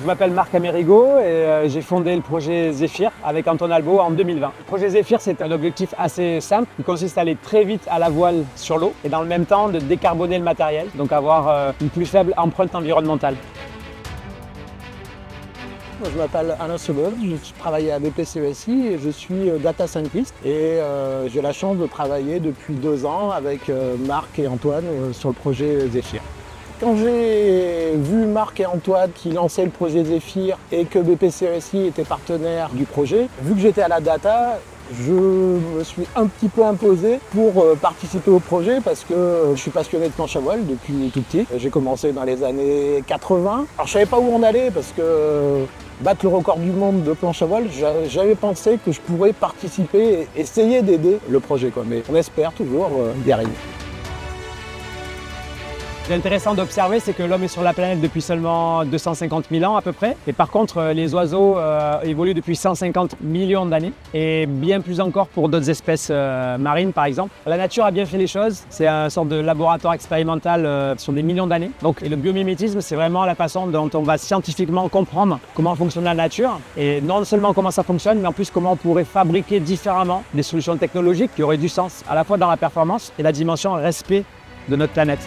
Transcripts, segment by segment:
Je m'appelle Marc Amerigo et j'ai fondé le projet Zephyr avec Antoine Albo en 2020. Le projet Zephyr, c'est un objectif assez simple qui consiste à aller très vite à la voile sur l'eau et dans le même temps de décarboner le matériel, donc avoir une plus faible empreinte environnementale. Je m'appelle Alain Sebel, je travaille à BPCESI et je suis data scientist et j'ai la chance de travailler depuis 2 ans avec Marc et Antoine sur le projet Zephyr. Quand j'ai vu Marc et Antoine qui lançaient le projet Zephyr et que BPCESI était partenaire du projet, vu que j'étais à la data, je me suis un petit peu imposé pour participer au projet parce que je suis passionné de planche à voile depuis tout petit. J'ai commencé dans les années 80. Alors je savais pas où on allait parce que battre le record du monde de planche à voile, j'avais pensé que je pourrais participer et essayer d'aider le projet, quoi. Mais on espère toujours y arriver. Ce qui est intéressant d'observer, c'est que l'homme est sur la planète depuis seulement 250 000 ans à peu près. Et par contre, les oiseaux évoluent depuis 150 millions d'années et bien plus encore pour d'autres espèces marines par exemple. La nature a bien fait les choses. C'est une sorte de laboratoire expérimental sur des millions d'années. Et le biomimétisme, c'est vraiment la façon dont on va scientifiquement comprendre comment fonctionne la nature. Et non seulement comment ça fonctionne, mais en plus comment on pourrait fabriquer différemment des solutions technologiques qui auraient du sens à la fois dans la performance et la dimension respect de notre planète.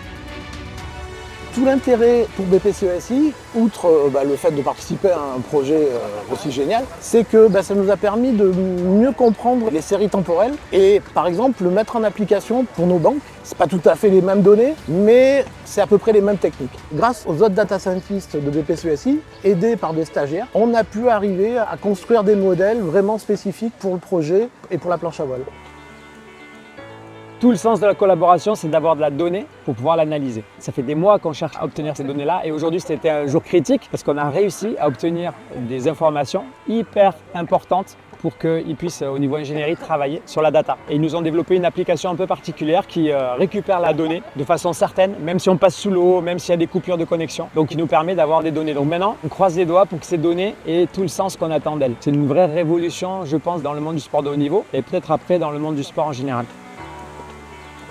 Tout l'intérêt pour BPCESI, outre le fait de participer à un projet aussi génial, c'est que ça nous a permis de mieux comprendre les séries temporelles et par exemple le mettre en application pour nos banques. C'est pas tout à fait les mêmes données, mais c'est à peu près les mêmes techniques. Grâce aux autres data scientists de BPCESI, aidés par des stagiaires, on a pu arriver à construire des modèles vraiment spécifiques pour le projet et pour la planche à voile. Tout le sens de la collaboration, c'est d'avoir de la donnée pour pouvoir l'analyser. Ça fait des mois qu'on cherche à obtenir ces données-là et aujourd'hui c'était un jour critique parce qu'on a réussi à obtenir des informations hyper importantes pour qu'ils puissent au niveau ingénierie travailler sur la data. Et ils nous ont développé une application un peu particulière qui récupère la donnée de façon certaine, même si on passe sous l'eau, même s'il y a des coupures de connexion. Donc qui nous permet d'avoir des données. Donc maintenant, on croise les doigts pour que ces données aient tout le sens qu'on attend d'elles. C'est une vraie révolution, je pense, dans le monde du sport de haut niveau et peut-être après dans le monde du sport en général.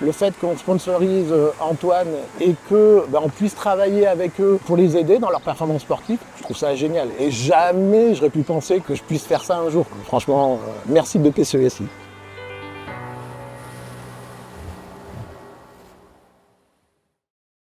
Le fait qu'on sponsorise Antoine et qu'on puisse travailler avec eux pour les aider dans leur performance sportive, je trouve ça génial. Et jamais j'aurais pu penser que je puisse faire ça un jour. Franchement, merci BPCESI.